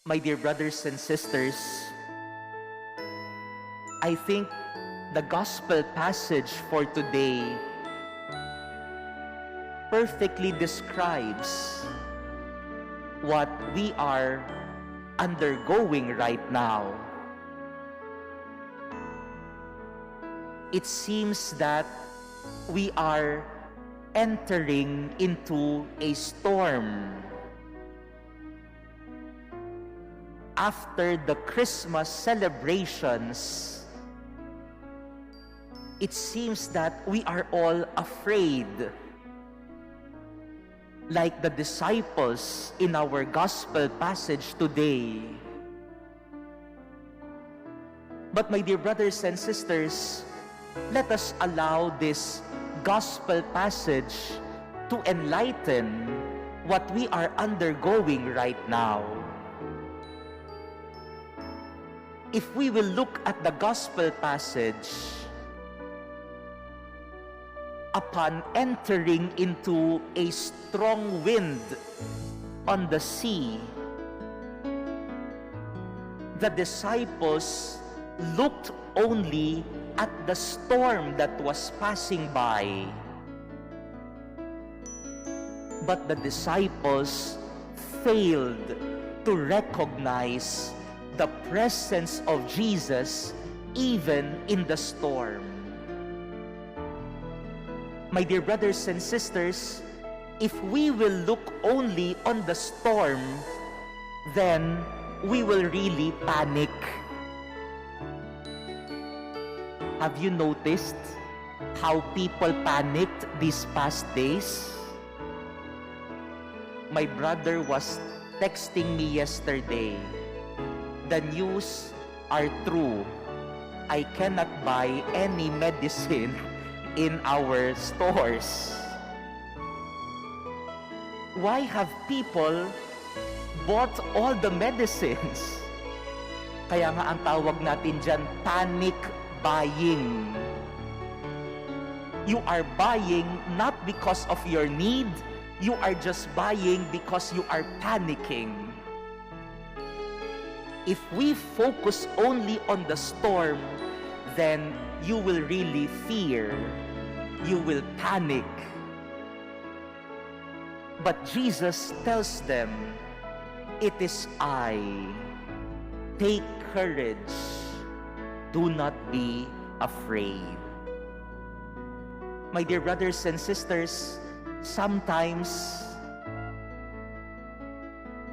My dear brothers and sisters, I think the gospel passage for today perfectly describes what we are undergoing right now. It seems that we are entering into a storm. After the Christmas celebrations, it seems that we are all afraid, like the disciples in our gospel passage today. But my dear brothers and sisters, let us allow this gospel passage to enlighten what we are undergoing right now. If we will look at the gospel passage, upon entering into a strong wind on the sea, the disciples looked only at the storm that was passing by. But the disciples failed to recognize the presence of Jesus even in the storm. My dear brothers and sisters, if we will look only on the storm, then we will really panic. Have you noticed how people panicked these past days? My brother was texting me yesterday. The news are true. I cannot buy any medicine in our stores. Why have people bought all the medicines? Kaya nga ang tawag natin dyan, panic buying. You are buying not because of your need, you are just buying because you are panicking. If we focus only on the storm, then you will really fear. You will panic. But Jesus tells them, "It is I. Take courage. Do not be afraid." My dear brothers and sisters, sometimes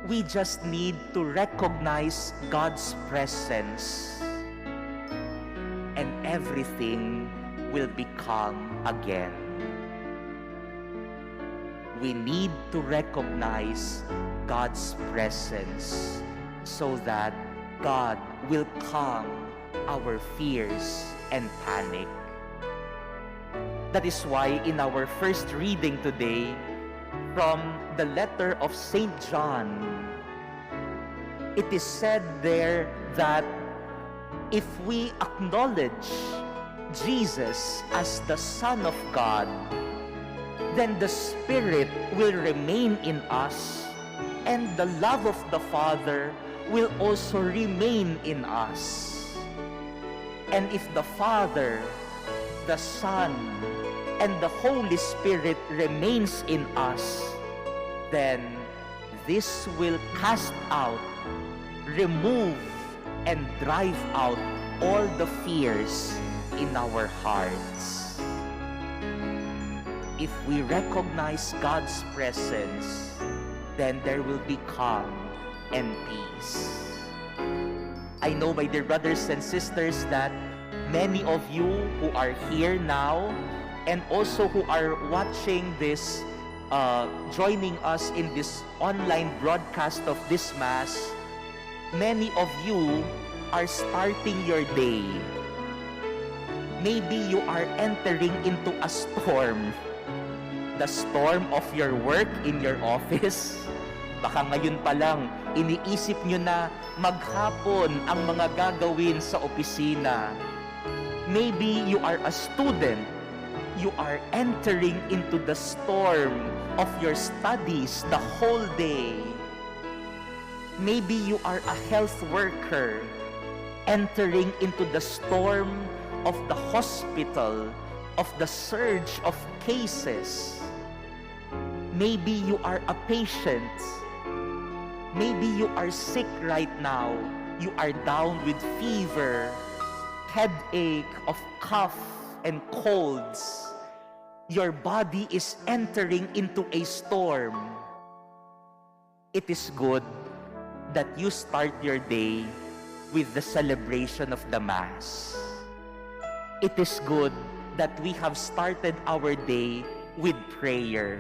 we just need to recognize God's presence, and everything will become again. We need to recognize God's presence so that God will calm our fears and panic. That is why in our first reading today, from the letter of St. John, it is said there that if we acknowledge Jesus as the Son of God, then the Spirit will remain in us, and the love of the Father will also remain in us. And if the Father, the Son, and the Holy Spirit remains in us, then this will cast out, remove, and drive out all the fears in our hearts. If we recognize God's presence, then there will be calm and peace. I know, my dear brothers and sisters, that many of you who are here now and also who are watching this, joining us in this online broadcast of this Mass, many of you are starting your day. Maybe you are entering into a storm. The storm of your work in your office. Baka ngayon pa lang, iniisip nyo na maghapon ang mga gagawin sa opisina. Maybe you are a student. You are entering into the storm of your studies the whole day. Maybe you are a health worker entering into the storm of the hospital, of the surge of cases. Maybe you are a patient. Maybe you are sick right now. You are down with fever, headache, of cough and colds. Your body is entering into a storm. It is good that you start your day with the celebration of the Mass. It is good that we have started our day with prayer.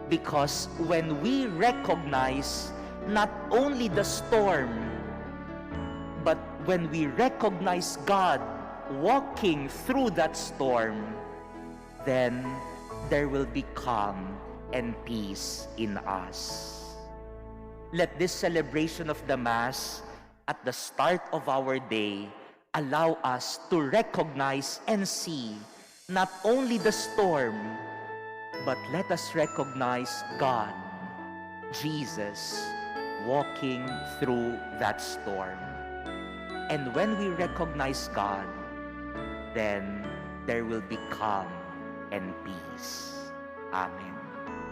Because when we recognize not only the storm, but when we recognize God walking through that storm, then there will be calm and peace in us. Let this celebration of the Mass at the start of our day allow us to recognize and see not only the storm, but let us recognize God, Jesus, walking through that storm. And when we recognize God, then there will be calm and peace. Amen.